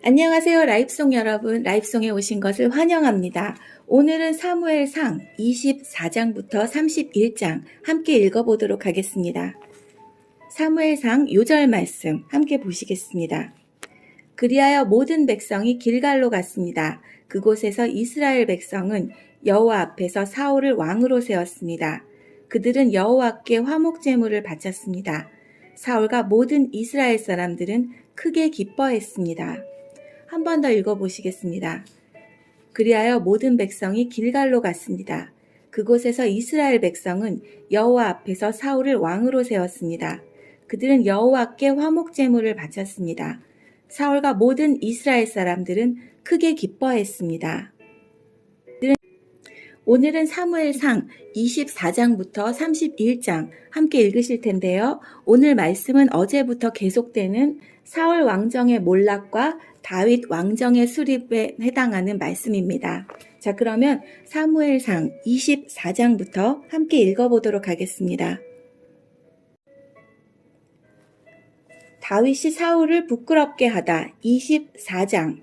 안녕하세요, 라이프송 여러분. 라이프송에 오신 것을 환영합니다. 오늘은 사무엘상 24장부터 31장 함께 읽어보도록 하겠습니다. 사무엘상 요절 말씀 함께 보시겠습니다. 그리하여 모든 백성이 길갈로 갔습니다. 그곳에서 이스라엘 백성은 여호와 앞에서 사울을 왕으로 세웠습니다. 그들은 여호와께 화목 제물을 바쳤습니다. 사울과 모든 이스라엘 사람들은 크게 기뻐했습니다. 한 번 더 읽어보시겠습니다. 그리하여 모든 백성이 길갈로 갔습니다. 그곳에서 이스라엘 백성은 여호와 앞에서 사울을 왕으로 세웠습니다. 그들은 여호와께 화목 제물을 바쳤습니다. 사울과 모든 이스라엘 사람들은 크게 기뻐했습니다. 오늘은 사무엘상 24장부터 31장 함께 읽으실 텐데요. 오늘 말씀은 어제부터 계속되는 사울 왕정의 몰락과 다윗 왕정의 수립에 해당하는 말씀입니다. 자, 그러면 사무엘상 24장부터 함께 읽어보도록 하겠습니다. 다윗이 사울을 부끄럽게 하다. 24장.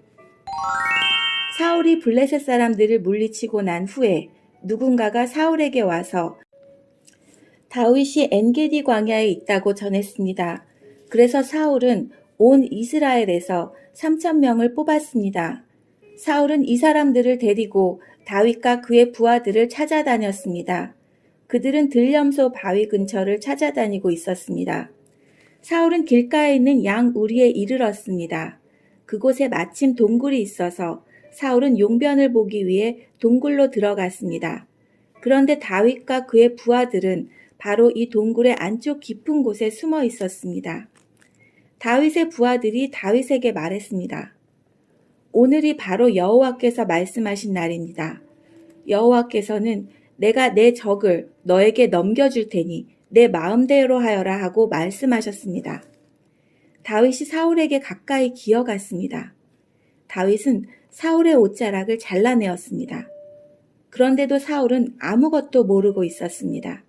사울이 블레셋 사람들을 물리치고 난 후에 누군가가 사울에게 와서 다윗이 엔게디 광야에 있다고 전했습니다. 그래서 사울은 온 이스라엘에서 3,000명을 뽑았습니다. 사울은 이 사람들을 데리고 다윗과 그의 부하들을 찾아다녔습니다. 그들은 들염소 바위 근처를 찾아다니고 있었습니다. 사울은 길가에 있는 양 우리에 이르렀습니다. 그곳에 마침 동굴이 있어서 사울은 용변을 보기 위해 동굴로 들어갔습니다. 그런데 다윗과 그의 부하들은 바로 이 동굴의 안쪽 깊은 곳에 숨어 있었습니다. 다윗의 부하들이 다윗에게 말했습니다. 오늘이 바로 여호와께서 말씀하신 날입니다. 여호와께서는 내가 내 적을 너에게 넘겨줄 테니 내 마음대로 하여라 하고 말씀하셨습니다. 다윗이 사울에게 가까이 기어갔습니다. 다윗은 사울의 옷자락을 잘라내었습니다. 그런데도 사울은 아무것도 모르고 있었습니다.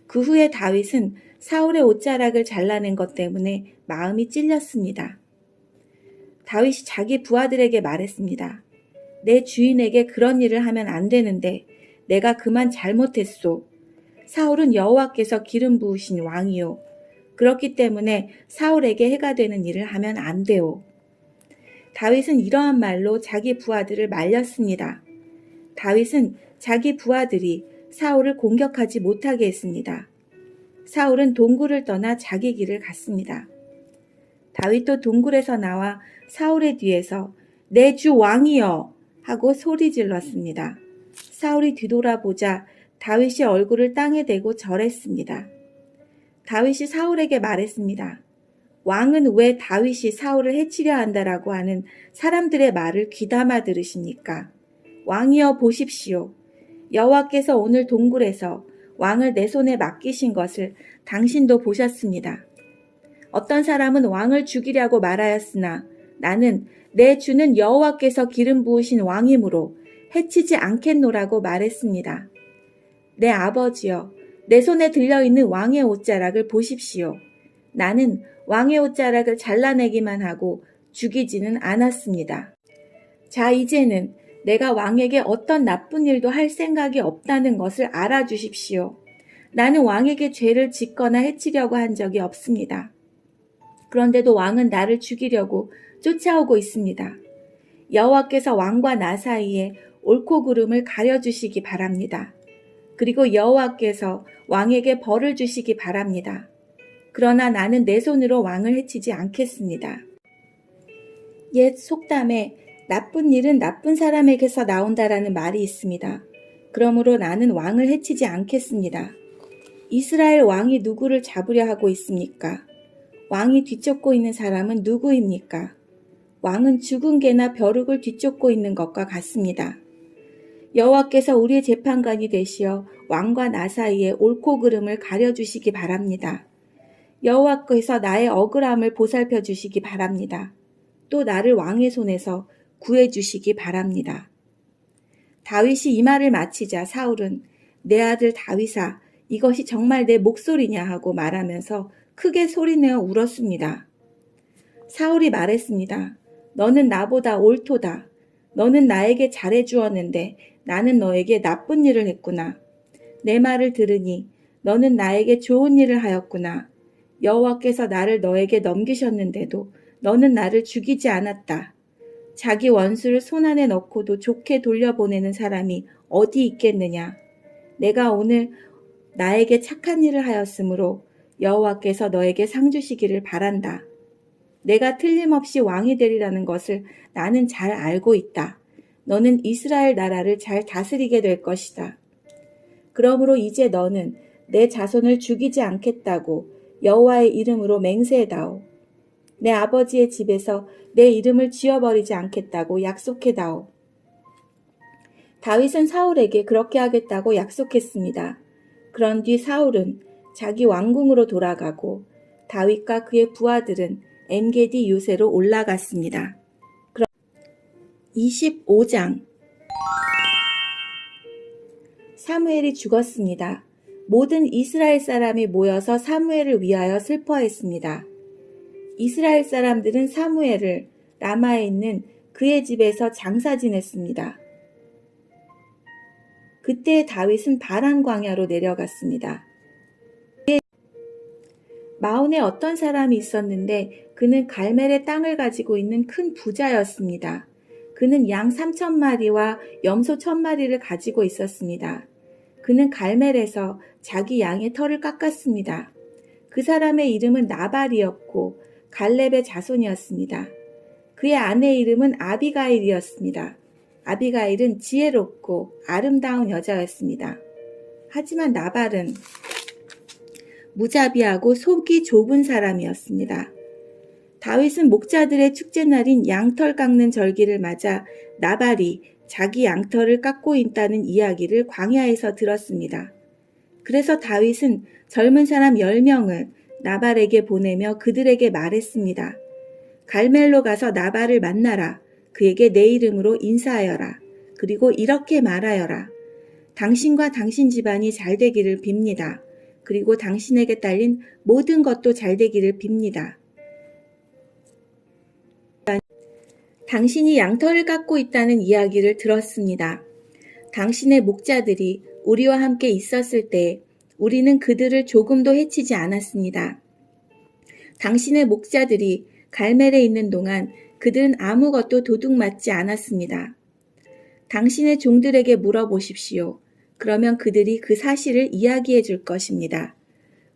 그 후에 다윗은 사울의 옷자락을 잘라낸 것 때문에 마음이 찔렸습니다. 다윗이 자기 부하들에게 말했습니다. 내 주인에게 그런 일을 하면 안 되는데 내가 그만 잘못했소. 사울은 여호와께서 기름 부으신 왕이요. 그렇기 때문에 사울에게 해가 되는 일을 하면 안 돼요. 다윗은 이러한 말로 자기 부하들을 말렸습니다. 다윗은 자기 부하들이 사울을 공격하지 못하게 했습니다. 사울은 동굴을 떠나 자기 길을 갔습니다. 다윗도 동굴에서 나와 사울의 뒤에서 내 주 왕이여 하고 소리 질렀습니다. 사울이 뒤돌아보자 다윗이 얼굴을 땅에 대고 절했습니다. 다윗이 사울에게 말했습니다. 왕은 왜 다윗이 사울을 해치려 한다라고 하는 사람들의 말을 귀담아 들으십니까? 왕이여 보십시오. 여호와께서 오늘 동굴에서 왕을 내 손에 맡기신 것을 당신도 보셨습니다. 어떤 사람은 왕을 죽이려고 말하였으나 나는 내 주는 여호와께서 기름 부으신 왕이므로 해치지 않겠노라고 말했습니다. 내 아버지여, 내 손에 들려있는 왕의 옷자락을 보십시오. 나는 왕의 옷자락을 잘라내기만 하고 죽이지는 않았습니다. 자, 이제는 내가 왕에게 어떤 나쁜 일도 할 생각이 없다는 것을 알아주십시오. 나는 왕에게 죄를 짓거나 해치려고 한 적이 없습니다. 그런데도 왕은 나를 죽이려고 쫓아오고 있습니다. 여호와께서 왕과 나 사이에 옳고 그름을 가려주시기 바랍니다. 그리고 여호와께서 왕에게 벌을 주시기 바랍니다. 그러나 나는 내 손으로 왕을 해치지 않겠습니다. 옛 속담에 나쁜 일은 나쁜 사람에게서 나온다라는 말이 있습니다. 그러므로 나는 왕을 해치지 않겠습니다. 이스라엘 왕이 누구를 잡으려 하고 있습니까? 왕이 뒤쫓고 있는 사람은 누구입니까? 왕은 죽은 개나 벼룩을 뒤쫓고 있는 것과 같습니다. 여호와께서 우리의 재판관이 되시어 왕과 나 사이에 옳고 그름을 가려주시기 바랍니다. 여호와께서 나의 억울함을 보살펴 주시기 바랍니다. 또 나를 왕의 손에서 구해주시기 바랍니다. 다윗이 이 말을 마치자 사울은 내 아들 다윗아, 이것이 정말 내 목소리냐 하고 말하면서 크게 소리내어 울었습니다. 사울이 말했습니다. 너는 나보다 옳도다. 너는 나에게 잘해주었는데 나는 너에게 나쁜 일을 했구나. 내 말을 들으니 너는 나에게 좋은 일을 하였구나. 여호와께서 나를 너에게 넘기셨는데도 너는 나를 죽이지 않았다. 자기 원수를 손안에 넣고도 좋게 돌려보내는 사람이 어디 있겠느냐. 내가 오늘 나에게 착한 일을 하였으므로 여호와께서 너에게 상 주시기를 바란다. 내가 틀림없이 왕이 되리라는 것을 나는 잘 알고 있다. 너는 이스라엘 나라를 잘 다스리게 될 것이다. 그러므로 이제 너는 내 자손을 죽이지 않겠다고 여호와의 이름으로 맹세해다오. 내 아버지의 집에서 내 이름을 지워버리지 않겠다고 약속해다오. 다윗은 사울에게 그렇게 하겠다고 약속했습니다. 그런 뒤 사울은 자기 왕궁으로 돌아가고 다윗과 그의 부하들은 엔게디 요새로 올라갔습니다. 25장 사무엘이 죽었습니다. 모든 이스라엘 사람이 모여서 사무엘을 위하여 슬퍼했습니다. 이스라엘 사람들은 사무엘을 라마에 있는 그의 집에서 장사 지냈습니다. 그때 다윗은 바란 광야로 내려갔습니다. 마온에 어떤 사람이 있었는데 그는 갈멜의 땅을 가지고 있는 큰 부자였습니다. 그는 양 3,000마리와 염소 1,000마리를 가지고 있었습니다. 그는 갈멜에서 자기 양의 털을 깎았습니다. 그 사람의 이름은 나발이었고 갈렙의 자손이었습니다. 그의 아내의 이름은 아비가일이었습니다. 아비가일은 지혜롭고 아름다운 여자였습니다. 하지만 나발은 무자비하고 속이 좁은 사람이었습니다. 다윗은 목자들의 축제날인 양털 깎는 절기를 맞아 나발이 자기 양털을 깎고 있다는 이야기를 광야에서 들었습니다. 그래서 다윗은 젊은 사람 10명을 나발에게 보내며 그들에게 말했습니다. 갈멜로 가서 나발을 만나라. 그에게 내 이름으로 인사하여라. 그리고 이렇게 말하여라. 당신과 당신 집안이 잘되기를 빕니다. 그리고 당신에게 딸린 모든 것도 잘되기를 빕니다. 당신이 양털을 깎고 있다는 이야기를 들었습니다. 당신의 목자들이 우리와 함께 있었을 때 우리는 그들을 조금도 해치지 않았습니다. 당신의 목자들이 갈멜에 있는 동안 그들은 아무것도 도둑맞지 않았습니다. 당신의 종들에게 물어보십시오. 그러면 그들이 그 사실을 이야기해 줄 것입니다.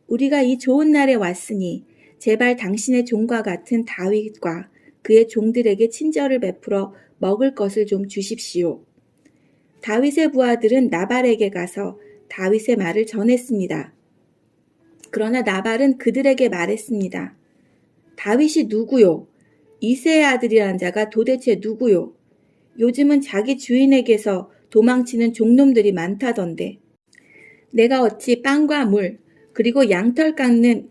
우리가 이 좋은 날에 왔으니 제발 당신의 종과 같은 다윗과 그의 종들에게 친절을 베풀어 먹을 것을 좀 주십시오. 다윗의 부하들은 나발에게 가서 다윗의 말을 전했습니다. 그러나 나발은 그들에게 말했습니다. 다윗이 누구요? 이새의 아들이란 자가 도대체 누구요? 요즘은 자기 주인에게서 도망치는 종놈들이 많다던데. 내가 어찌 빵과 물 그리고 양털 깎는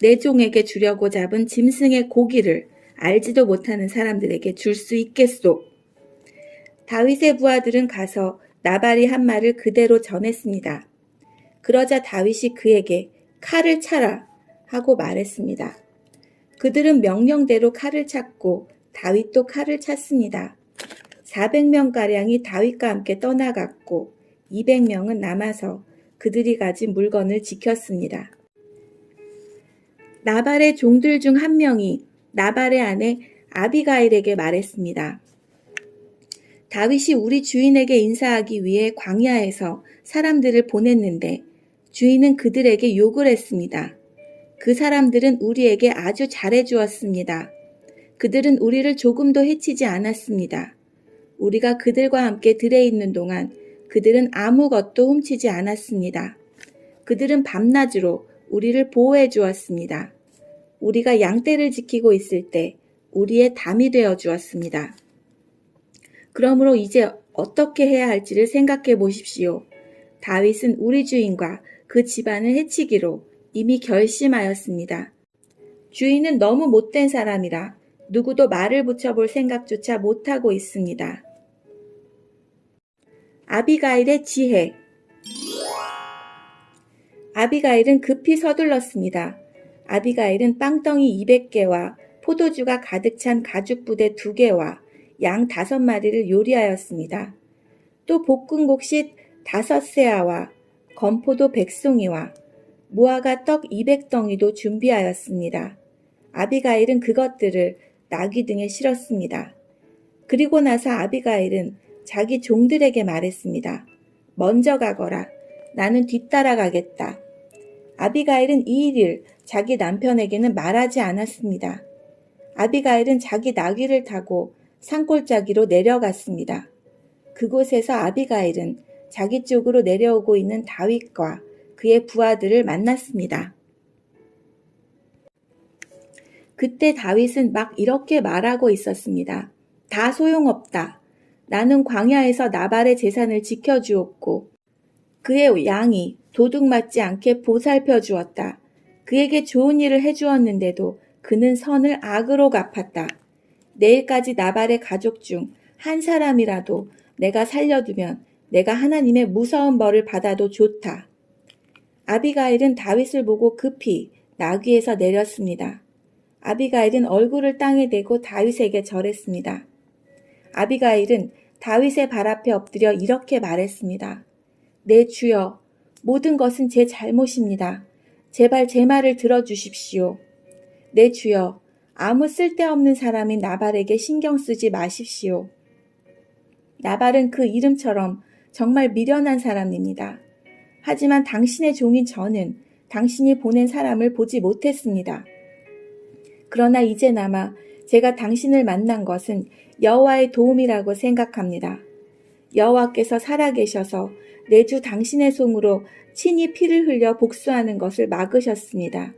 내 종에게 주려고 잡은 짐승의 고기를 알지도 못하는 사람들에게 줄 수 있겠소. 다윗의 부하들은 가서 나발이 한 말을 그대로 전했습니다. 그러자 다윗이 그에게 칼을 차라 하고 말했습니다. 그들은 명령대로 칼을 찼고 다윗도 칼을 찼습니다. 400명가량이 다윗과 함께 떠나갔고 200명은 남아서 그들이 가진 물건을 지켰습니다. 나발의 종들 중 한 명이 나발의 아내 아비가일에게 말했습니다. 다윗이 우리 주인에게 인사하기 위해 광야에서 사람들을 보냈는데 주인은 그들에게 욕을 했습니다. 그 사람들은 우리에게 아주 잘해 주었습니다. 그들은 우리를 조금도 해치지 않았습니다. 우리가 그들과 함께 들에 있는 동안 그들은 아무것도 훔치지 않았습니다. 그들은 밤낮으로 우리를 보호해 주었습니다. 우리가 양떼를 지키고 있을 때 우리의 담이 되어 주었습니다. 그러므로 이제 어떻게 해야 할지를 생각해 보십시오. 다윗은 우리 주인과 그 집안을 해치기로 이미 결심하였습니다. 주인은 너무 못된 사람이라 누구도 말을 붙여볼 생각조차 못하고 있습니다. 아비가일의 지혜. 아비가일은 급히 서둘렀습니다. 아비가일은 빵덩이 200개와 포도주가 가득 찬 가죽 부대 2개와 양 5마리를 요리하였습니다. 또 볶은 곡식 5세아와 건포도 100송이와 무화과 떡 200덩이도 준비하였습니다. 아비가일은 그것들을 나귀 등에 실었습니다. 그리고 나서 아비가일은 자기 종들에게 말했습니다. 먼저 가거라. 나는 뒤따라 가겠다. 아비가일은 이 일을 자기 남편에게는 말하지 않았습니다. 아비가일은 자기 나귀를 타고 산골짜기로 내려갔습니다. 그곳에서 아비가일은 자기 쪽으로 내려오고 있는 다윗과 그의 부하들을 만났습니다. 그때 다윗은 막 이렇게 말하고 있었습니다. 다 소용없다. 나는 광야에서 나발의 재산을 지켜주었고 그의 양이 도둑맞지 않게 보살펴 주었다. 그에게 좋은 일을 해주었는데도 그는 선을 악으로 갚았다. 내일까지 나발의 가족 중 한 사람이라도 내가 살려두면 내가 하나님의 무서운 벌을 받아도 좋다. 아비가일은 다윗을 보고 급히 나귀에서 내렸습니다. 아비가일은 얼굴을 땅에 대고 다윗에게 절했습니다. 아비가일은 다윗의 발 앞에 엎드려 이렇게 말했습니다. 내 주여, 모든 것은 제 잘못입니다. 제발 제 말을 들어주십시오. 내 주여, 아무 쓸데없는 사람인 나발에게 신경 쓰지 마십시오. 나발은 그 이름처럼 정말 미련한 사람입니다. 하지만 당신의 종인 저는 당신이 보낸 사람을 보지 못했습니다. 그러나 이제나마 제가 당신을 만난 것은 여호와의 도움이라고 생각합니다. 여호와께서 살아계셔서 내 주 당신의 손으로 친히 피를 흘려 복수하는 것을 막으셨습니다.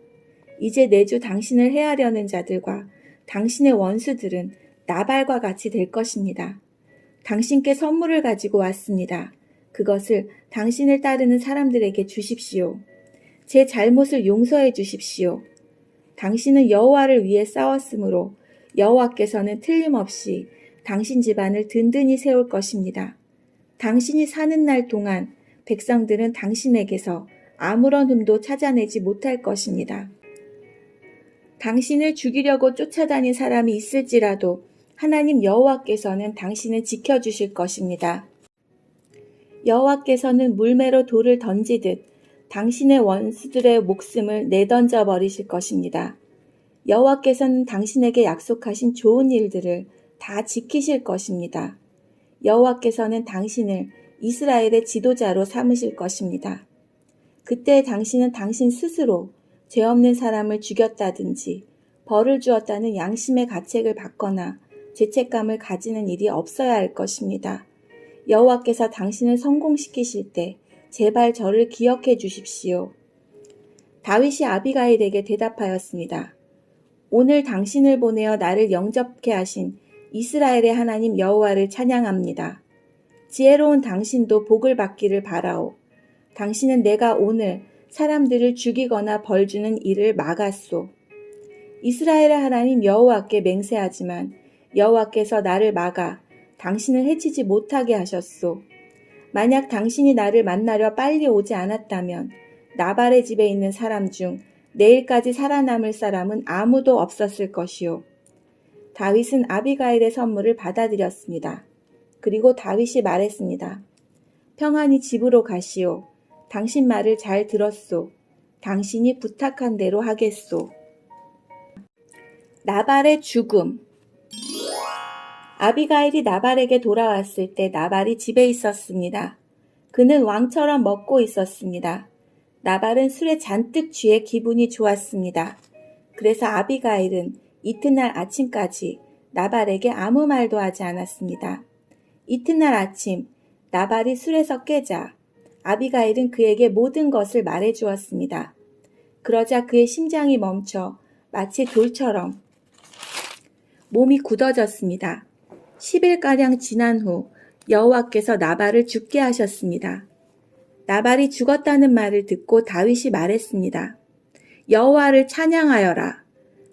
이제 내 주 당신을 해하려는 자들과 당신의 원수들은 나발과 같이 될 것입니다. 당신께 선물을 가지고 왔습니다. 그것을 당신을 따르는 사람들에게 주십시오. 제 잘못을 용서해 주십시오. 당신은 여호와를 위해 싸웠으므로 여호와께서는 틀림없이 당신 집안을 든든히 세울 것입니다. 당신이 사는 날 동안 백성들은 당신에게서 아무런 흠도 찾아내지 못할 것입니다. 당신을 죽이려고 쫓아다닌 사람이 있을지라도 하나님 여호와께서는 당신을 지켜주실 것입니다. 여호와께서는 물매로 돌을 던지듯 당신의 원수들의 목숨을 내던져 버리실 것입니다. 여호와께서는 당신에게 약속하신 좋은 일들을 다 지키실 것입니다. 여호와께서는 당신을 이스라엘의 지도자로 삼으실 것입니다. 그때 당신은 당신 스스로 죄 없는 사람을 죽였다든지 벌을 주었다는 양심의 가책을 받거나 죄책감을 가지는 일이 없어야 할 것입니다. 여호와께서 당신을 성공시키실 때 제발 저를 기억해 주십시오. 다윗이 아비가일에게 대답하였습니다. 오늘 당신을 보내어 나를 영접케 하신 이스라엘의 하나님 여호와를 찬양합니다. 지혜로운 당신도 복을 받기를 바라오. 당신은 내가 오늘 사람들을 죽이거나 벌주는 일을 막았소. 이스라엘의 하나님 여호와께 맹세하지만 여호와께서 나를 막아 당신을 해치지 못하게 하셨소. 만약 당신이 나를 만나려 빨리 오지 않았다면 나발의 집에 있는 사람 중 내일까지 살아남을 사람은 아무도 없었을 것이요. 다윗은 아비가일의 선물을 받아들였습니다. 그리고 다윗이 말했습니다. 평안히 집으로 가시오. 당신 말을 잘 들었소. 당신이 부탁한 대로 하겠소. 나발의 죽음. 아비가일이 나발에게 돌아왔을 때 나발이 집에 있었습니다. 그는 왕처럼 먹고 있었습니다. 나발은 술에 잔뜩 취해 기분이 좋았습니다. 그래서 아비가일은 이튿날 아침까지 나발에게 아무 말도 하지 않았습니다. 이튿날 아침 나발이 술에서 깨자 아비가일은 그에게 모든 것을 말해 주었습니다. 그러자 그의 심장이 멈춰 마치 돌처럼 몸이 굳어졌습니다. 10일가량 지난 후 여호와께서 나발을 죽게 하셨습니다. 나발이 죽었다는 말을 듣고 다윗이 말했습니다. 여호와를 찬양하여라.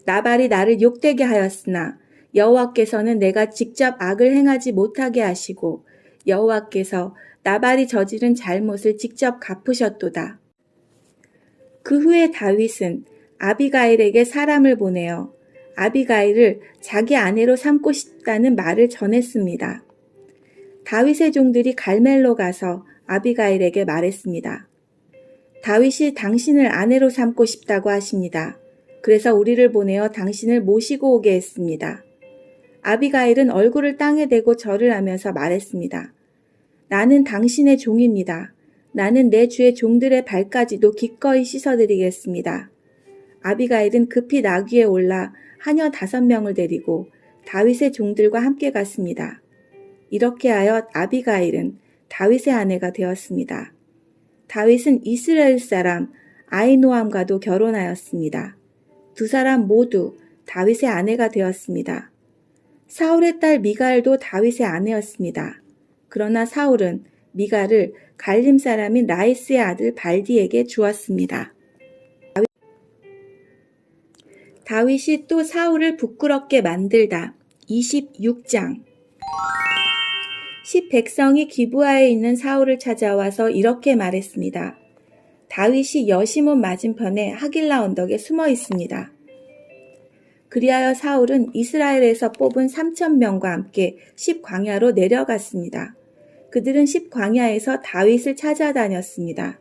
나발이 나를 욕되게 하였으나 여호와께서는 내가 직접 악을 행하지 못하게 하시고 여호와께서 나발이 저지른 잘못을 직접 갚으셨도다. 그 후에 다윗은 아비가일에게 사람을 보내어 아비가일을 자기 아내로 삼고 싶다는 말을 전했습니다. 다윗의 종들이 갈멜로 가서 아비가일에게 말했습니다. 다윗이 당신을 아내로 삼고 싶다고 하십니다. 그래서 우리를 보내어 당신을 모시고 오게 했습니다. 아비가일은 얼굴을 땅에 대고 절을 하면서 말했습니다. 나는 당신의 종입니다. 나는 내 주의 종들의 발까지도 기꺼이 씻어드리겠습니다. 아비가일은 급히 나귀에 올라 하녀 5명을 데리고 다윗의 종들과 함께 갔습니다. 이렇게 하여 아비가일은 다윗의 아내가 되었습니다. 다윗은 이스라엘 사람 아히노암과도 결혼하였습니다. 두 사람 모두 다윗의 아내가 되었습니다. 사울의 딸 미갈도 다윗의 아내였습니다. 그러나 사울은 미갈을 갈림 사람인 라이스의 아들 발디에게 주었습니다. 다윗이 또 사울을 부끄럽게 만들다. 26장. 백성이 기브아에 있는 사울을 찾아와서 이렇게 말했습니다. 다윗이 여시몬 맞은편에 하길라 언덕에 숨어 있습니다. 그리하여 사울은 이스라엘에서 뽑은 3,000명과 함께 십광야로 내려갔습니다. 그들은 십광야에서 다윗을 찾아다녔습니다.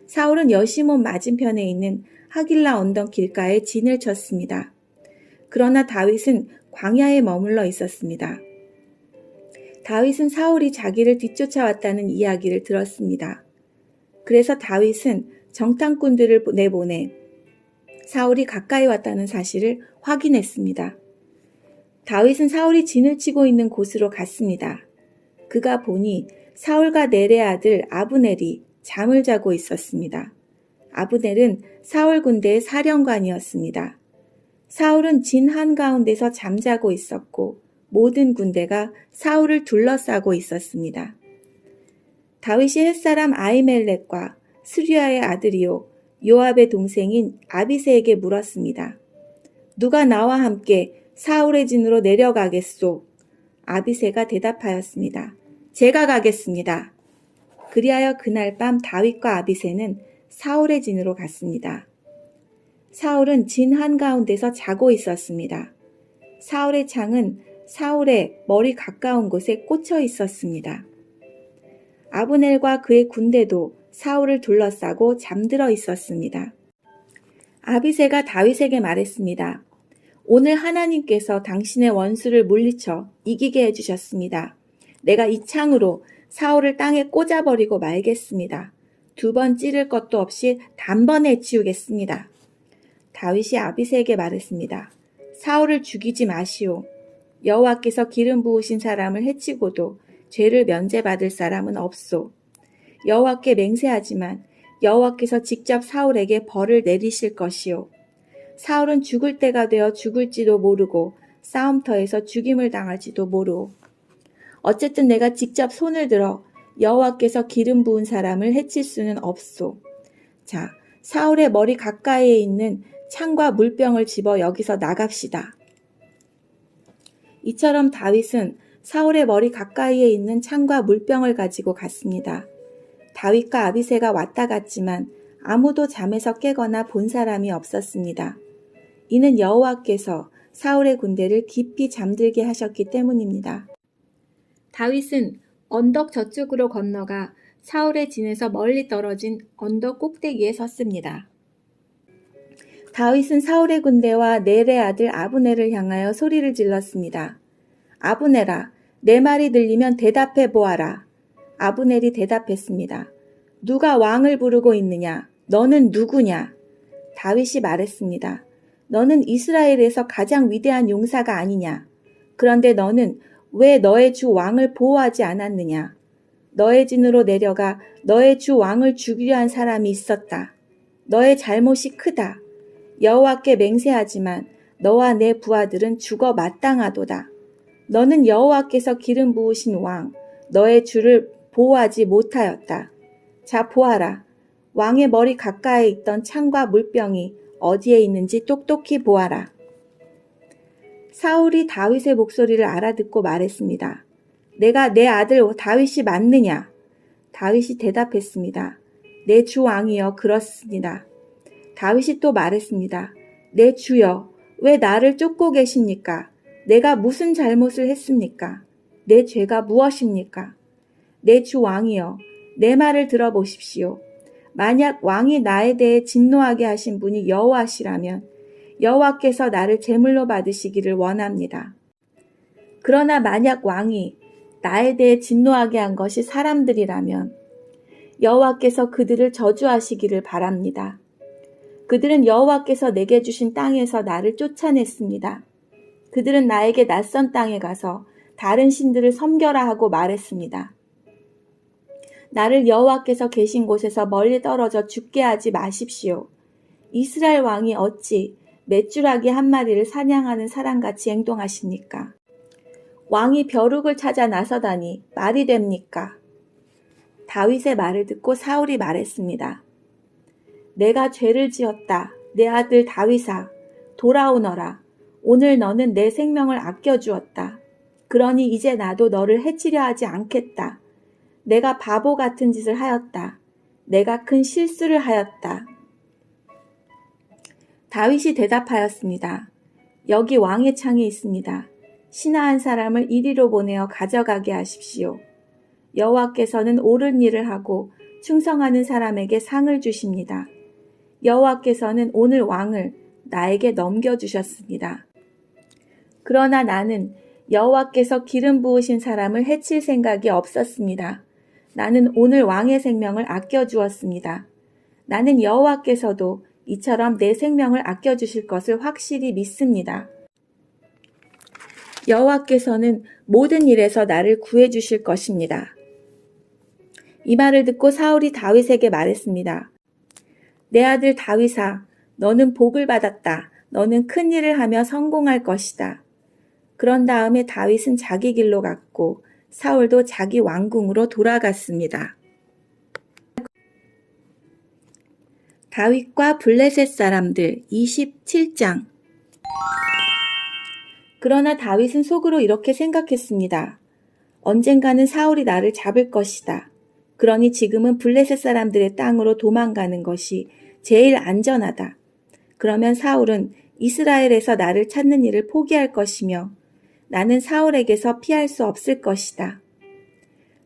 사울은 여시몬 맞은편에 있는 하길라 언덕 길가에 진을 쳤습니다. 그러나 다윗은 광야에 머물러 있었습니다. 다윗은 사울이 자기를 뒤쫓아왔다는 이야기를 들었습니다. 그래서 다윗은 정탐꾼들을 내보내 사울이 가까이 왔다는 사실을 확인했습니다. 다윗은 사울이 진을 치고 있는 곳으로 갔습니다. 그가 보니 사울과 넬의 아들 아브넬이 잠을 자고 있었습니다. 아브넬은 사울 군대의 사령관이었습니다. 사울은 진 한가운데서 잠자고 있었고 모든 군대가 사울을 둘러싸고 있었습니다. 다윗이 햇사람 아히멜렉과 스류야의 아들이요 요압의 동생인 아비새에게 물었습니다. 누가 나와 함께 사울의 진으로 내려가겠소? 아비새가 대답하였습니다. 제가 가겠습니다. 그리하여 그날 밤 다윗과 아비새는 사울의 진으로 갔습니다. 사울은 진 한가운데서 자고 있었습니다. 사울의 창은 사울의 머리 가까운 곳에 꽂혀 있었습니다. 아브넬과 그의 군대도 사울을 둘러싸고 잠들어 있었습니다. 아비새가 다윗에게 말했습니다. 오늘 하나님께서 당신의 원수를 물리쳐 이기게 해주셨습니다. 내가 이 창으로 사울을 땅에 꽂아버리고 말겠습니다. 2번 찌를 것도 없이 단번에 치우겠습니다. 다윗이 아비새에게 말했습니다. 사울을 죽이지 마시오. 여호와께서 기름 부으신 사람을 해치고도 죄를 면제받을 사람은 없소. 여호와께 맹세하지만 여호와께서 직접 사울에게 벌을 내리실 것이요. 사울은 죽을 때가 되어 죽을지도 모르고 싸움터에서 죽임을 당할지도 모르오. 어쨌든 내가 직접 손을 들어 여호와께서 기름 부은 사람을 해칠 수는 없소. 자, 사울의 머리 가까이에 있는 창과 물병을 집어 여기서 나갑시다. 이처럼 다윗은 사울의 머리 가까이에 있는 창과 물병을 가지고 갔습니다. 다윗과 아비새가 왔다 갔지만 아무도 잠에서 깨거나 본 사람이 없었습니다. 이는 여호와께서 사울의 군대를 깊이 잠들게 하셨기 때문입니다. 다윗은 언덕 저쪽으로 건너가 사울의 진에서 멀리 떨어진 언덕 꼭대기에 섰습니다. 다윗은 사울의 군대와 넬의 아들 아브넬을 향하여 소리를 질렀습니다. 아브넬아, 내 말이 들리면 대답해 보아라. 아브넬이 대답했습니다. 누가 왕을 부르고 있느냐? 너는 누구냐? 다윗이 말했습니다. 너는 이스라엘에서 가장 위대한 용사가 아니냐? 그런데 너는 왜 너의 주 왕을 보호하지 않았느냐? 너의 진으로 내려가 너의 주 왕을 죽이려 한 사람이 있었다. 너의 잘못이 크다. 여호와께 맹세하지만 너와 내 부하들은 죽어 마땅하도다. 너는 여호와께서 기름 부으신 왕, 너의 주를 보호하지 못하였다. 자, 보아라. 왕의 머리 가까이에 있던 창과 물병이 어디에 있는지 똑똑히 보아라. 사울이 다윗의 목소리를 알아듣고 말했습니다. 내가 내 아들 다윗이 맞느냐? 다윗이 대답했습니다. 내 주 왕이여 그렇습니다. 다윗이 또 말했습니다. 내 주여 왜 나를 쫓고 계십니까? 내가 무슨 잘못을 했습니까? 내 죄가 무엇입니까? 내 주 왕이여 내 말을 들어보십시오. 만약 왕이 나에 대해 진노하게 하신 분이 여호와시라면 여호와께서 나를 제물로 받으시기를 원합니다. 그러나 만약 왕이 나에 대해 진노하게 한 것이 사람들이라면 여호와께서 그들을 저주하시기를 바랍니다. 그들은 여호와께서 내게 주신 땅에서 나를 쫓아냈습니다. 그들은 나에게 낯선 땅에 가서 다른 신들을 섬겨라 하고 말했습니다. 나를 여호와께서 계신 곳에서 멀리 떨어져 죽게 하지 마십시오. 이스라엘 왕이 어찌 맷줄아기 한 마리를 사냥하는 사람같이 행동하십니까? 왕이 벼룩을 찾아 나서다니 말이 됩니까? 다윗의 말을 듣고 사울이 말했습니다. 내가 죄를 지었다. 내 아들 다윗아, 돌아오너라. 오늘 너는 내 생명을 아껴주었다. 그러니 이제 나도 너를 해치려 하지 않겠다. 내가 바보 같은 짓을 하였다. 내가 큰 실수를 하였다. 다윗이 대답하였습니다. 여기 왕의 창이 있습니다. 신하 한 사람을 이리로 보내어 가져가게 하십시오. 여호와께서는 옳은 일을 하고 충성하는 사람에게 상을 주십니다. 여호와께서는 오늘 왕을 나에게 넘겨주셨습니다. 그러나 나는 여호와께서 기름 부으신 사람을 해칠 생각이 없었습니다. 나는 오늘 왕의 생명을 아껴주었습니다. 나는 여호와께서도 이처럼 내 생명을 아껴주실 것을 확실히 믿습니다. 여호와께서는 모든 일에서 나를 구해주실 것입니다. 이 말을 듣고 사울이 다윗에게 말했습니다. 내 아들 다윗아, 너는 복을 받았다. 너는 큰 일을 하며 성공할 것이다. 그런 다음에 다윗은 자기 길로 갔고 사울도 자기 왕궁으로 돌아갔습니다. 다윗과 블레셋 사람들 27장. 그러나 다윗은 속으로 이렇게 생각했습니다. 언젠가는 사울이 나를 잡을 것이다. 그러니 지금은 블레셋 사람들의 땅으로 도망가는 것이 제일 안전하다. 그러면 사울은 이스라엘에서 나를 찾는 일을 포기할 것이며 나는 사울에게서 피할 수 없을 것이다.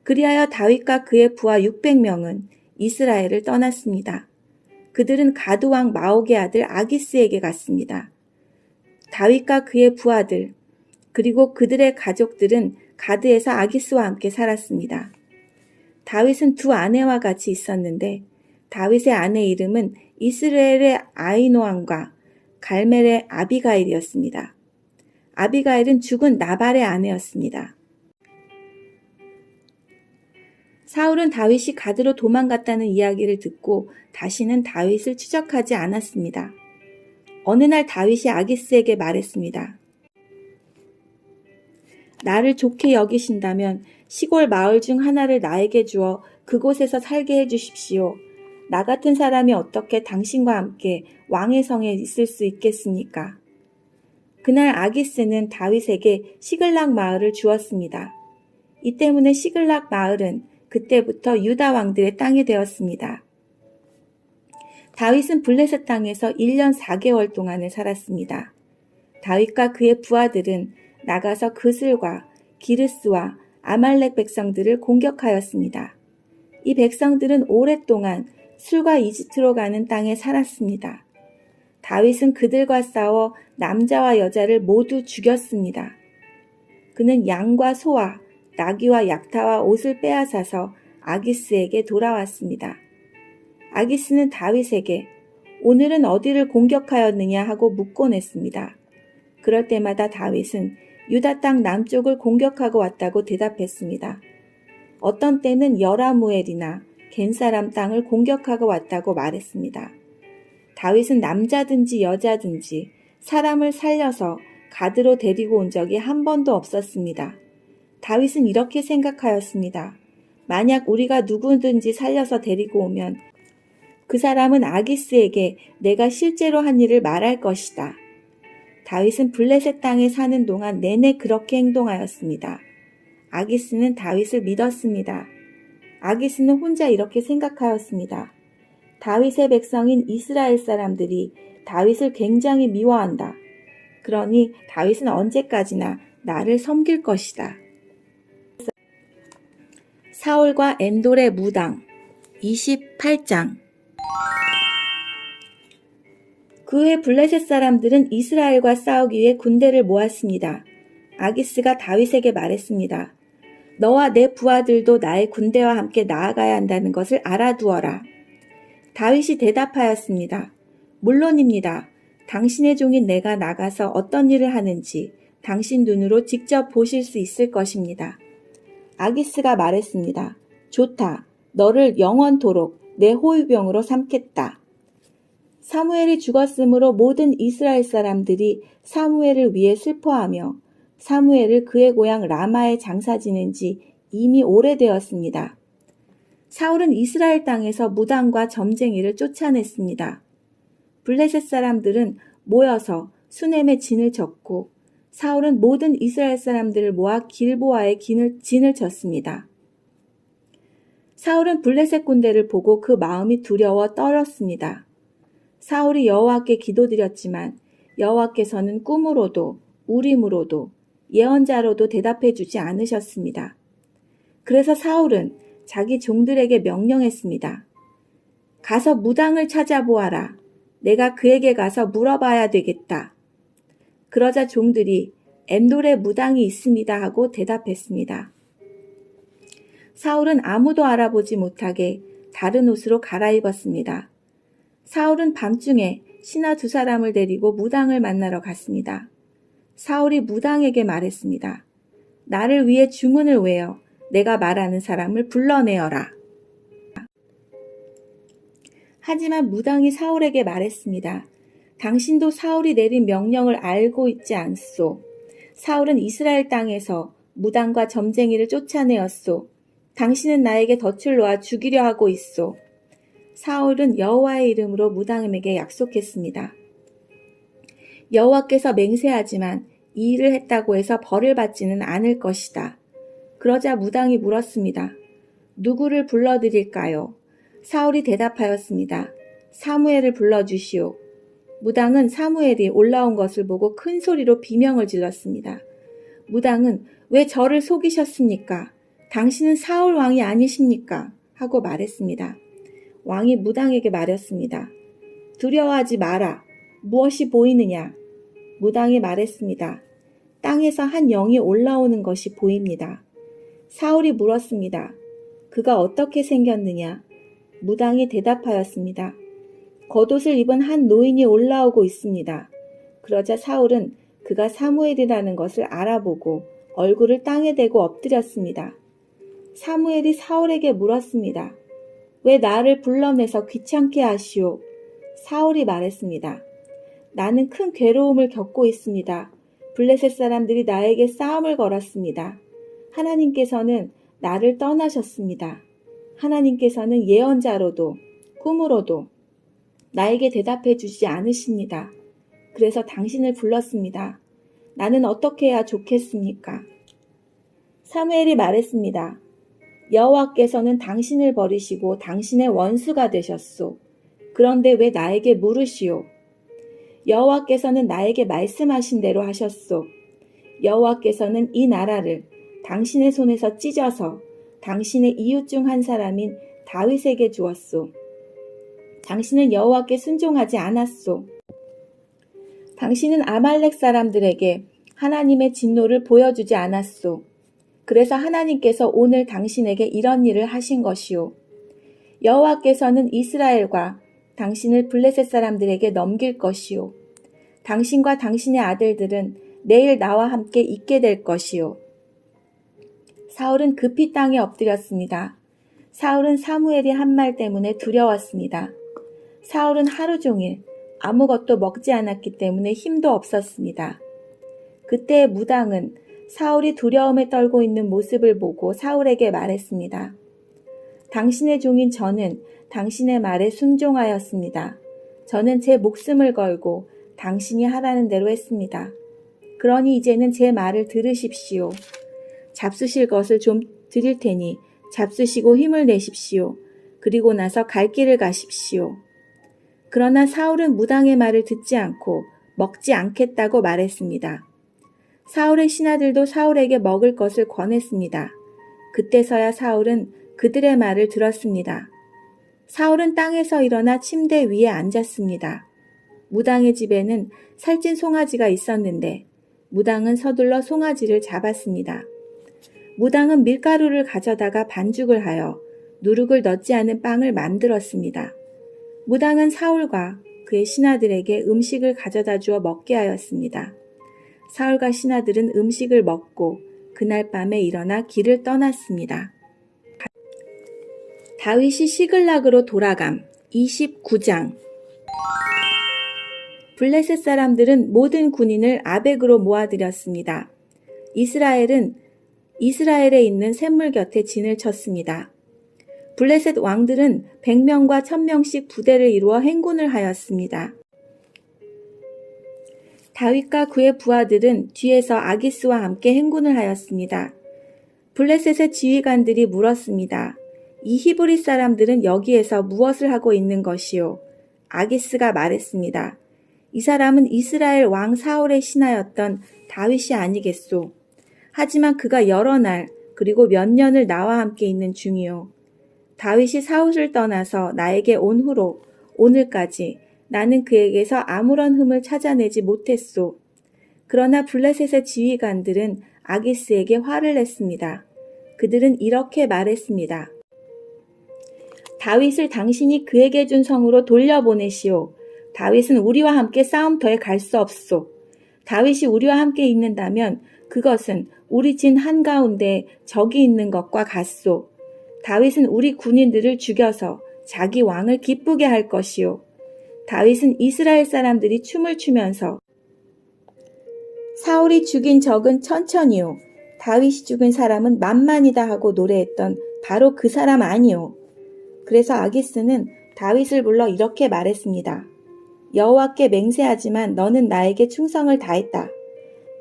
그리하여 다윗과 그의 부하 600명은 이스라엘을 떠났습니다. 그들은 가드 왕 마옥의 아들 아기스에게 갔습니다. 다윗과 그의 부하들 그리고 그들의 가족들은 가드에서 아기스와 함께 살았습니다. 다윗은 두 아내와 같이 있었는데 다윗의 아내 이름은 이스라엘의 아히노함과 갈멜의 아비가일이었습니다. 아비가일은 죽은 나발의 아내였습니다. 사울은 다윗이 가드로 도망갔다는 이야기를 듣고 다시는 다윗을 추적하지 않았습니다. 어느 날 다윗이 아기스에게 말했습니다. 나를 좋게 여기신다면 시골 마을 중 하나를 나에게 주어 그곳에서 살게 해주십시오. 나 같은 사람이 어떻게 당신과 함께 왕의 성에 있을 수 있겠습니까? 그날 아기스는 다윗에게 시글락 마을을 주었습니다. 이 때문에 시글락 마을은 그때부터 유다 왕들의 땅이 되었습니다. 다윗은 블레셋 땅에서 1년 4개월 동안을 살았습니다. 다윗과 그의 부하들은 나가서 그슬과 기르스와 아말렉 백성들을 공격하였습니다. 이 백성들은 오랫동안 술과 이집트로 가는 땅에 살았습니다. 다윗은 그들과 싸워 남자와 여자를 모두 죽였습니다. 그는 양과 소와 나귀와 약타와 옷을 빼앗아서 아기스에게 돌아왔습니다. 아기스는 다윗에게 오늘은 어디를 공격하였느냐 하고 묻곤 했습니다. 그럴 때마다 다윗은 유다 땅 남쪽을 공격하고 왔다고 대답했습니다. 어떤 때는 여라무엘이나 겐사람 땅을 공격하고 왔다고 말했습니다. 다윗은 남자든지 여자든지 사람을 살려서 가드로 데리고 온 적이 한 번도 없었습니다. 다윗은 이렇게 생각하였습니다. 만약 우리가 누구든지 살려서 데리고 오면 그 사람은 아기스에게 내가 실제로 한 일을 말할 것이다. 다윗은 블레셋 땅에 사는 동안 내내 그렇게 행동하였습니다. 아기스는 다윗을 믿었습니다. 아기스는 혼자 이렇게 생각하였습니다. 다윗의 백성인 이스라엘 사람들이 다윗을 굉장히 미워한다. 그러니 다윗은 언제까지나 나를 섬길 것이다. 사울과 엔돌의 무당 28장. 그해 블레셋 사람들은 이스라엘과 싸우기 위해 군대를 모았습니다. 아기스가 다윗에게 말했습니다. 너와 내 부하들도 나의 군대와 함께 나아가야 한다는 것을 알아두어라. 다윗이 대답하였습니다. 물론입니다. 당신의 종인 내가 나가서 어떤 일을 하는지 당신 눈으로 직접 보실 수 있을 것입니다. 아기스가 말했습니다. 좋다. 너를 영원토록 내 호위병으로 삼겠다. 사무엘이 죽었으므로 모든 이스라엘 사람들이 사무엘을 위해 슬퍼하며 사무엘을 그의 고향 라마에 장사 지낸 지 이미 오래되었습니다. 사울은 이스라엘 땅에서 무당과 점쟁이를 쫓아냈습니다. 블레셋 사람들은 모여서 수넴에 진을 쳤고 사울은 모든 이스라엘 사람들을 모아 길보아에 진을 쳤습니다. 사울은 블레셋 군대를 보고 그 마음이 두려워 떨었습니다. 사울이 여호와께 기도드렸지만 여호와께서는 꿈으로도 우림으로도 예언자로도 대답해 주지 않으셨습니다. 그래서 사울은 자기 종들에게 명령했습니다. 가서 무당을 찾아보아라. 내가 그에게 가서 물어봐야 되겠다. 그러자 종들이 엔돌에 무당이 있습니다 하고 대답했습니다. 사울은 아무도 알아보지 못하게 다른 옷으로 갈아입었습니다. 사울은 밤중에 신하 2사람을 데리고 무당을 만나러 갔습니다. 사울이 무당에게 말했습니다. 나를 위해 주문을 외워 내가 말하는 사람을 불러내어라. 하지만 무당이 사울에게 말했습니다. 당신도 사울이 내린 명령을 알고 있지 않소. 사울은 이스라엘 땅에서 무당과 점쟁이를 쫓아내었소. 당신은 나에게 덫을 놓아 죽이려 하고 있소. 사울은 여호와의 이름으로 무당에게 약속했습니다. 여호와께서 맹세하지만 이 일을 했다고 해서 벌을 받지는 않을 것이다. 그러자 무당이 물었습니다. 누구를 불러드릴까요? 사울이 대답하였습니다. 사무엘을 불러주시오. 무당은 사무엘이 올라온 것을 보고 큰 소리로 비명을 질렀습니다. 무당은 왜 저를 속이셨습니까? 당신은 사울 왕이 아니십니까? 하고 말했습니다. 왕이 무당에게 말했습니다. 두려워하지 마라. 무엇이 보이느냐? 무당이 말했습니다. 땅에서 한 영이 올라오는 것이 보입니다. 사울이 물었습니다. 그가 어떻게 생겼느냐? 무당이 대답하였습니다. 겉옷을 입은 한 노인이 올라오고 있습니다. 그러자 사울은 그가 사무엘이라는 것을 알아보고 얼굴을 땅에 대고 엎드렸습니다. 사무엘이 사울에게 물었습니다. 왜 나를 불러내서 귀찮게 하시오? 사울이 말했습니다. 나는 큰 괴로움을 겪고 있습니다. 블레셋 사람들이 나에게 싸움을 걸었습니다. 하나님께서는 나를 떠나셨습니다. 하나님께서는 예언자로도 꿈으로도 나에게 대답해 주지 않으십니다. 그래서 당신을 불렀습니다. 나는 어떻게 해야 좋겠습니까? 사무엘이 말했습니다. 여호와께서는 당신을 버리시고 당신의 원수가 되셨소. 그런데 왜 나에게 물으시오? 여호와께서는 나에게 말씀하신 대로 하셨소. 여호와께서는 이 나라를 당신의 손에서 찢어서 당신의 이웃 중 한 사람인 다윗에게 주었소. 당신은 여호와께 순종하지 않았소. 당신은 아말렉 사람들에게 하나님의 진노를 보여주지 않았소. 그래서 하나님께서 오늘 당신에게 이런 일을 하신 것이오. 여호와께서는 이스라엘과 당신을 블레셋 사람들에게 넘길 것이오. 당신과 당신의 아들들은 내일 나와 함께 있게 될 것이오. 사울은 급히 땅에 엎드렸습니다. 사울은 사무엘이 한 말 때문에 두려웠습니다. 사울은 하루 종일 아무것도 먹지 않았기 때문에 힘도 없었습니다. 그때 무당은 사울이 두려움에 떨고 있는 모습을 보고 사울에게 말했습니다. 당신의 종인 저는 당신의 말에 순종하였습니다. 저는 제 목숨을 걸고 당신이 하라는 대로 했습니다. 그러니 이제는 제 말을 들으십시오. 잡수실 것을 좀 드릴 테니 잡수시고 힘을 내십시오. 그리고 나서 갈 길을 가십시오. 그러나 사울은 무당의 말을 듣지 않고 먹지 않겠다고 말했습니다. 사울의 신하들도 사울에게 먹을 것을 권했습니다. 그때서야 사울은 그들의 말을 들었습니다. 사울은 땅에서 일어나 침대 위에 앉았습니다. 무당의 집에는 살찐 송아지가 있었는데 무당은 서둘러 송아지를 잡았습니다. 무당은 밀가루를 가져다가 반죽을 하여 누룩을 넣지 않은 빵을 만들었습니다. 무당은 사울과 그의 신하들에게 음식을 가져다 주어 먹게 하였습니다. 사울과 신하들은 음식을 먹고 그날 밤에 일어나 길을 떠났습니다. 다윗이 시글락으로 돌아감 29장. 블레셋 사람들은 모든 군인을 아벡으로 모아들였습니다. 이스라엘에 있는 샘물 곁에 진을 쳤습니다. 블레셋 왕들은 100명과 1000명씩 부대를 이루어 행군을 하였습니다. 다윗과 그의 부하들은 뒤에서 아기스와 함께 행군을 하였습니다. 블레셋의 지휘관들이 물었습니다. 이 히브리 사람들은 여기에서 무엇을 하고 있는 것이요? 아기스가 말했습니다. 이 사람은 이스라엘 왕 사울의 신하였던 다윗이 아니겠소. 하지만 그가 여러 날 그리고 몇 년을 나와 함께 있는 중이요. 다윗이 사울을 떠나서 나에게 온 후로 오늘까지 나는 그에게서 아무런 흠을 찾아내지 못했소. 그러나 블레셋의 지휘관들은 아기스에게 화를 냈습니다. 그들은 이렇게 말했습니다. 다윗을 당신이 그에게 준 성으로 돌려보내시오. 다윗은 우리와 함께 싸움터에 갈 수 없소. 다윗이 우리와 함께 있는다면 그것은 우리 진 한가운데 적이 있는 것과 같소. 다윗은 우리 군인들을 죽여서 자기 왕을 기쁘게 할 것이요. 다윗은 이스라엘 사람들이 춤을 추면서 사울이 죽인 적은 천천히요. 다윗이 죽인 사람은 만만이다 하고 노래했던 바로 그 사람 아니요. 그래서 아기스는 다윗을 불러 이렇게 말했습니다. 여호와께 맹세하지만 너는 나에게 충성을 다했다.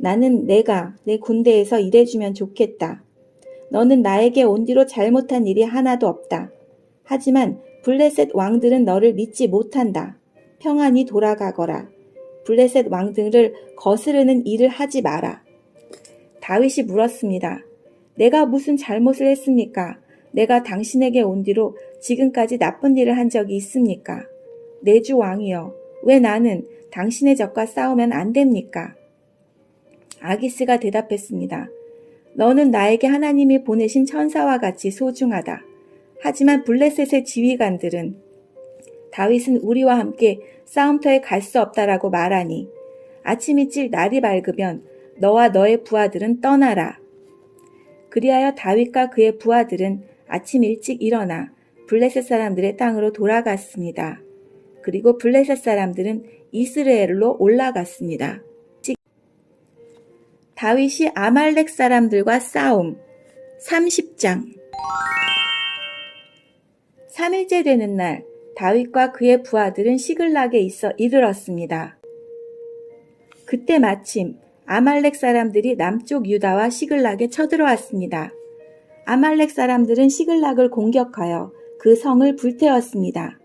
나는 내가 내 군대에서 일해주면 좋겠다. 너는 나에게 온 뒤로 잘못한 일이 하나도 없다. 하지만 블레셋 왕들은 너를 믿지 못한다. 평안히 돌아가거라. 블레셋 왕들을 거스르는 일을 하지 마라. 다윗이 물었습니다. 내가 무슨 잘못을 했습니까? 내가 당신에게 온 뒤로 지금까지 나쁜 일을 한 적이 있습니까? 내 주 왕이여, 왜 나는 당신의 적과 싸우면 안 됩니까? 아기스가 대답했습니다. 너는 나에게 하나님이 보내신 천사와 같이 소중하다. 하지만 블레셋의 지휘관들은 다윗은 우리와 함께 싸움터에 갈 수 없다라고 말하니 아침 일찍 날이 밝으면 너와 너의 부하들은 떠나라. 그리하여 다윗과 그의 부하들은 아침 일찍 일어나 블레셋 사람들의 땅으로 돌아갔습니다. 그리고 블레셋 사람들은 이스라엘로 올라갔습니다. 다윗이 아말렉 사람들과 싸움 30장. 3일째 되는 날 다윗과 그의 부하들은 시글락에 있어 이르렀습니다. 그때 마침 아말렉 사람들이 남쪽 유다와 시글락에 쳐들어왔습니다. 아말렉 사람들은 시글락을 공격하여 그 성을 불태웠습니다.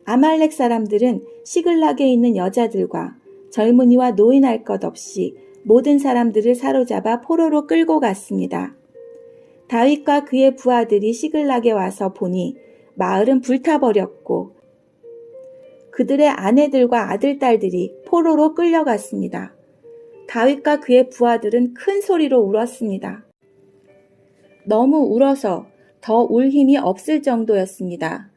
아말렉 사람들은 시글락에 있는 여자들과 젊은이와 노인 할 것 없이 모든 사람들을 사로잡아 포로로 끌고 갔습니다. 다윗과 그의 부하들이 시글락에 와서 보니 마을은 불타버렸고 그들의 아내들과 아들딸들이 포로로 끌려갔습니다. 다윗과 그의 부하들은 큰 소리로 울었습니다. 너무 울어서 더 울 힘이 없을 정도였습니다.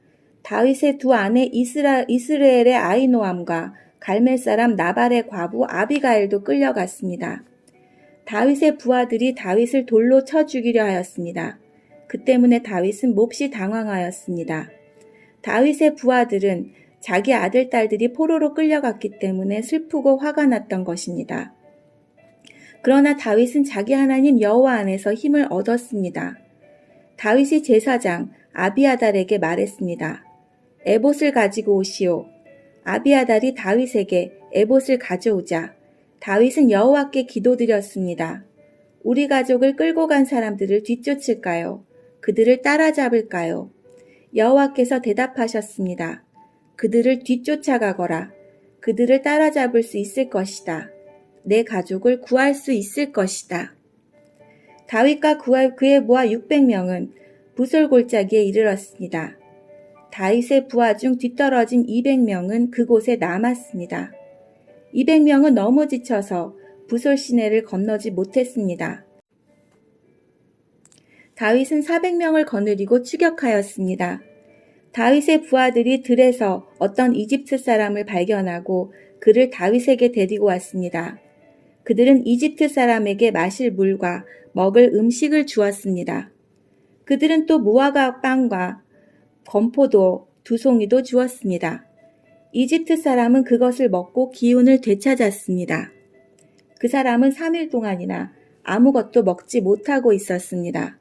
다윗의 두 아내 이스라엘의 아히노암과 갈멜 사람 나발의 과부 아비가일도 끌려갔습니다. 다윗의 부하들이 다윗을 돌로 쳐 죽이려 하였습니다. 그 때문에 다윗은 몹시 당황하였습니다. 다윗의 부하들은 자기 아들, 딸들이 포로로 끌려갔기 때문에 슬프고 화가 났던 것입니다. 그러나 다윗은 자기 하나님 여호와 안에서 힘을 얻었습니다. 다윗이 제사장 아비아달에게 말했습니다. 에봇을 가지고 오시오. 아비아달이 다윗에게 에봇을 가져오자 다윗은 여호와께 기도드렸습니다. 우리 가족을 끌고 간 사람들을 뒤쫓을까요? 그들을 따라잡을까요? 여호와께서 대답하셨습니다. 그들을 뒤쫓아가거라. 그들을 따라잡을 수 있을 것이다. 내 가족을 구할 수 있을 것이다. 다윗과 그의 부하 600명은 부솔 골짜기에 이르렀습니다. 다윗의 부하 중 뒤떨어진 200명은 그곳에 남았습니다. 200명은 너무 지쳐서 부솔 시내를 건너지 못했습니다. 다윗은 400명을 거느리고 추격하였습니다. 다윗의 부하들이 들에서 어떤 이집트 사람을 발견하고 그를 다윗에게 데리고 왔습니다. 그들은 이집트 사람에게 마실 물과 먹을 음식을 주었습니다. 그들은 또 무화과 빵과 건포도 2송이도 주었습니다. 이집트 사람은 그것을 먹고 기운을 되찾았습니다. 그 사람은 3일 동안이나 아무것도 먹지 못하고 있었습니다.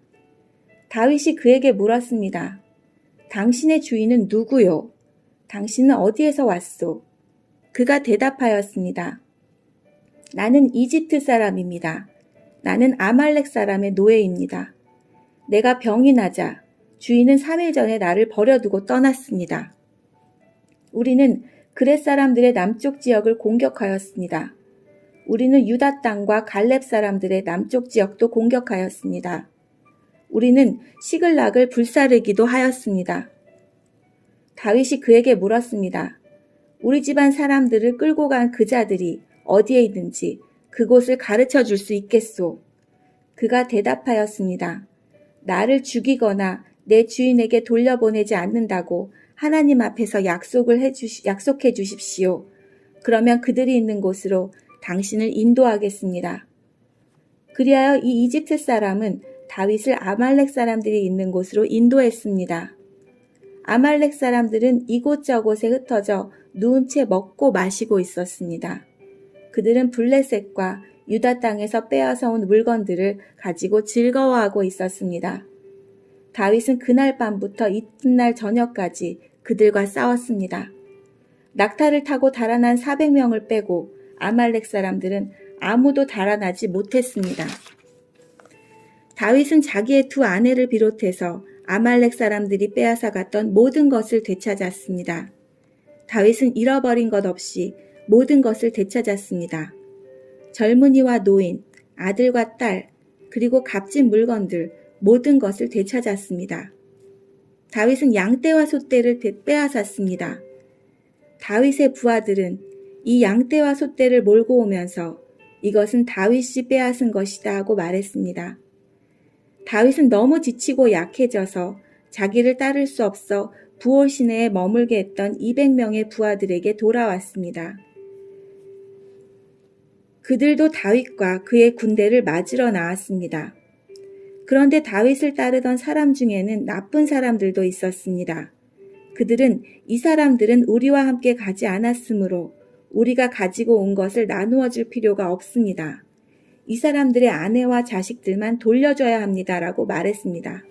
다윗이 그에게 물었습니다. 당신의 주인은 누구요? 당신은 어디에서 왔소? 그가 대답하였습니다. 나는 이집트 사람입니다. 나는 아말렉 사람의 노예입니다. 내가 병이 나자 주인은 3일 전에 나를 버려두고 떠났습니다. 우리는 그렛 사람들의 남쪽 지역을 공격하였습니다. 우리는 유다 땅과 갈렙 사람들의 남쪽 지역도 공격하였습니다. 우리는 시글락을 불사르기도 하였습니다. 다윗이 그에게 물었습니다. 우리 집안 사람들을 끌고 간 그 자들이 어디에 있는지 그곳을 가르쳐 줄 수 있겠소? 그가 대답하였습니다. 나를 죽이거나 내 주인에게 돌려보내지 않는다고 하나님 앞에서 약속해 주십시오. 그러면 그들이 있는 곳으로 당신을 인도하겠습니다. 그리하여 이 이집트 사람은 다윗을 아말렉 사람들이 있는 곳으로 인도했습니다. 아말렉 사람들은 이곳저곳에 흩어져 누운 채 먹고 마시고 있었습니다. 그들은 블레셋과 유다 땅에서 빼앗아 온 물건들을 가지고 즐거워하고 있었습니다. 다윗은 그날 밤부터 이튿날 저녁까지 그들과 싸웠습니다. 낙타를 타고 달아난 400명을 빼고 아말렉 사람들은 아무도 달아나지 못했습니다. 다윗은 자기의 2 아내를 비롯해서 아말렉 사람들이 빼앗아 갔던 모든 것을 되찾았습니다. 다윗은 잃어버린 것 없이 모든 것을 되찾았습니다. 젊은이와 노인, 아들과 딸, 그리고 값진 물건들 모든 것을 되찾았습니다. 다윗은 양떼와 소떼를 빼앗았습니다. 다윗의 부하들은 이 양떼와 소떼를 몰고 오면서 이것은 다윗이 빼앗은 것이다 하고 말했습니다. 다윗은 너무 지치고 약해져서 자기를 따를 수 없어 부올 시내에 머물게 했던 200명의 부하들에게 돌아왔습니다. 그들도 다윗과 그의 군대를 맞으러 나왔습니다. 그런데 다윗을 따르던 사람 중에는 나쁜 사람들도 있었습니다. 그들은 이 사람들은 우리와 함께 가지 않았으므로 우리가 가지고 온 것을 나누어 줄 필요가 없습니다. 이 사람들의 아내와 자식들만 돌려줘야 합니다라고 말했습니다.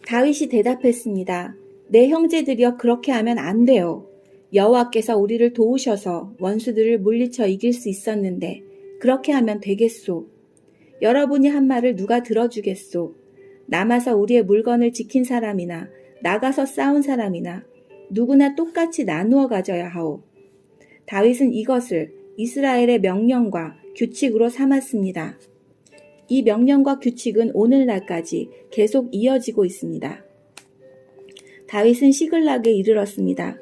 다윗이 대답했습니다. 내 형제들이여 그렇게 하면 안 돼요. 여호와께서 우리를 도우셔서 원수들을 물리쳐 이길 수 있었는데 그렇게 하면 되겠소. 여러분이 한 말을 누가 들어주겠소. 남아서 우리의 물건을 지킨 사람이나 나가서 싸운 사람이나 누구나 똑같이 나누어 가져야 하오. 다윗은 이것을 이스라엘의 명령과 규칙으로 삼았습니다. 이 명령과 규칙은 오늘날까지 계속 이어지고 있습니다. 다윗은 시글락에 이르렀습니다.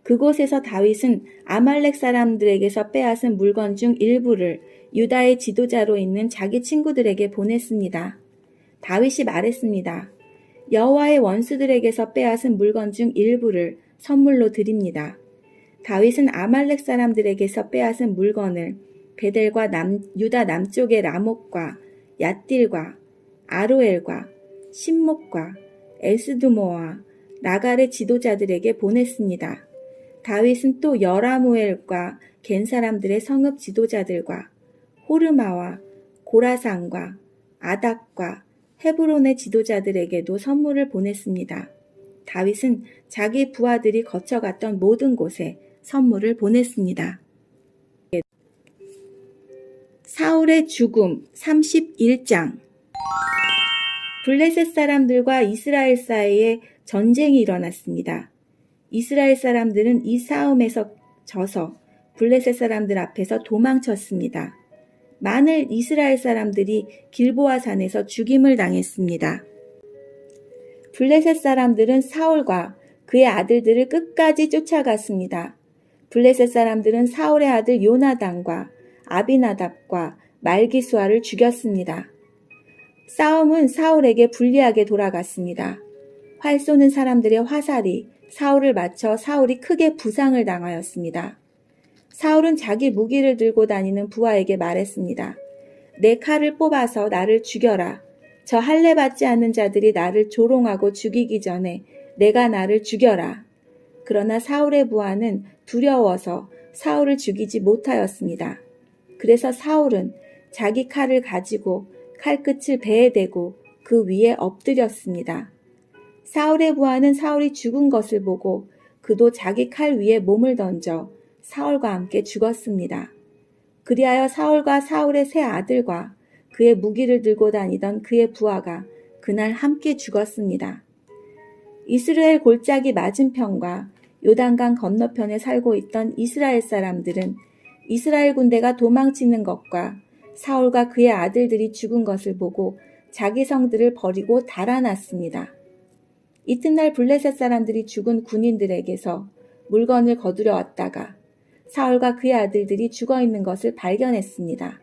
그곳에서 다윗은 아말렉 사람들에게서 빼앗은 물건 중 일부를 유다의 지도자로 있는 자기 친구들에게 보냈습니다. 다윗이 말했습니다. 여호와의 원수들에게서 빼앗은 물건 중 일부를 선물로 드립니다. 다윗은 아말렉 사람들에게서 빼앗은 물건을 베델과 유다 남쪽의 라못과 얏딜과 아로엘과 신목과 에스두모와 나갈의 지도자들에게 보냈습니다. 다윗은 또 여라무엘과 겐 사람들의 성읍 지도자들과 호르마와 고라산과 아닥과 헤브론의 지도자들에게도 선물을 보냈습니다. 다윗은 자기 부하들이 거쳐갔던 모든 곳에 선물을 보냈습니다. 사울의 죽음 31장. 블레셋 사람들과 이스라엘 사이에 전쟁이 일어났습니다. 이스라엘 사람들은 이 싸움에서 져서 블레셋 사람들 앞에서 도망쳤습니다. 많은 이스라엘 사람들이 길보아 산에서 죽임을 당했습니다. 블레셋 사람들은 사울과 그의 아들들을 끝까지 쫓아갔습니다. 블레셋 사람들은 사울의 아들 요나단과 아비나답과 말기수아를 죽였습니다. 싸움은 사울에게 불리하게 돌아갔습니다. 활 쏘는 사람들의 화살이 사울을 맞춰 사울이 크게 부상을 당하였습니다. 사울은 자기 무기를 들고 다니는 부하에게 말했습니다. 내 칼을 뽑아서 나를 죽여라. 저 할례 받지 않는 자들이 나를 조롱하고 죽이기 전에 내가 나를 죽여라. 그러나 사울의 부하는 두려워서 사울을 죽이지 못하였습니다. 그래서 사울은 자기 칼을 가지고 칼끝을 배에 대고 그 위에 엎드렸습니다. 사울의 부하는 사울이 죽은 것을 보고 그도 자기 칼 위에 몸을 던져 사울과 함께 죽었습니다. 그리하여 사울과 사울의 세 아들과 그의 무기를 들고 다니던 그의 부하가 그날 함께 죽었습니다. 이스라엘 골짜기 맞은편과 요단강 건너편에 살고 있던 이스라엘 사람들은 이스라엘 군대가 도망치는 것과 사울과 그의 아들들이 죽은 것을 보고 자기 성들을 버리고 달아났습니다. 이튿날 블레셋 사람들이 죽은 군인들에게서 물건을 거두려 왔다가 사울과 그의 아들들이 죽어있는 것을 발견했습니다.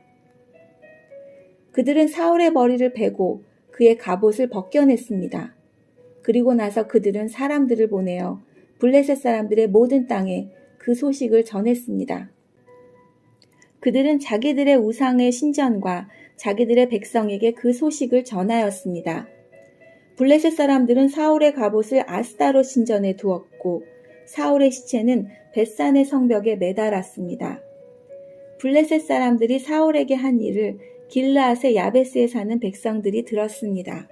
그들은 사울의 머리를 베고 그의 갑옷을 벗겨냈습니다. 그리고 나서 그들은 사람들을 보내어 블레셋 사람들의 모든 땅에 그 소식을 전했습니다. 그들은 자기들의 우상의 신전과 자기들의 백성에게 그 소식을 전하였습니다. 블레셋 사람들은 사울의 갑옷을 아스타롯 신전에 두었고 사울의 시체는 벳산의 성벽에 매달았습니다. 블레셋 사람들이 사울에게 한 일을 길르앗의 야베스에 사는 백성들이 들었습니다.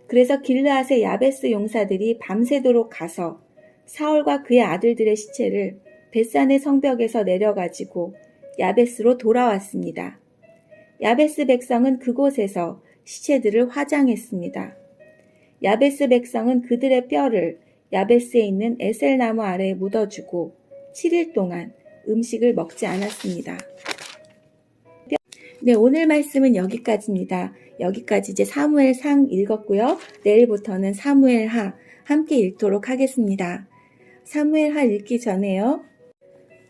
그래서 길르앗의 야베스 용사들이 밤새도록 가서 사울과 그의 아들들의 시체를 벳산의 성벽에서 내려가지고 야베스로 돌아왔습니다. 야베스 백성은 그곳에서 시체들을 화장했습니다. 야베스 백성은 그들의 뼈를 야베스에 있는 에셀나무 아래에 묻어주고 7일 동안 음식을 먹지 않았습니다. 네, 오늘 말씀은 여기까지입니다. 여기까지 이제 사무엘상 읽었고요. 내일부터는 사무엘하 함께 읽도록 하겠습니다. 사무엘하 읽기 전에요.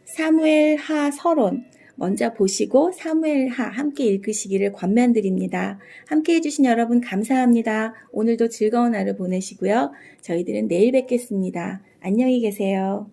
사무엘하 서론 먼저 보시고 사무엘하 함께 읽으시기를 권면드립니다. 함께 해주신 여러분 감사합니다. 오늘도 즐거운 하루 보내시고요. 저희들은 내일 뵙겠습니다. 안녕히 계세요.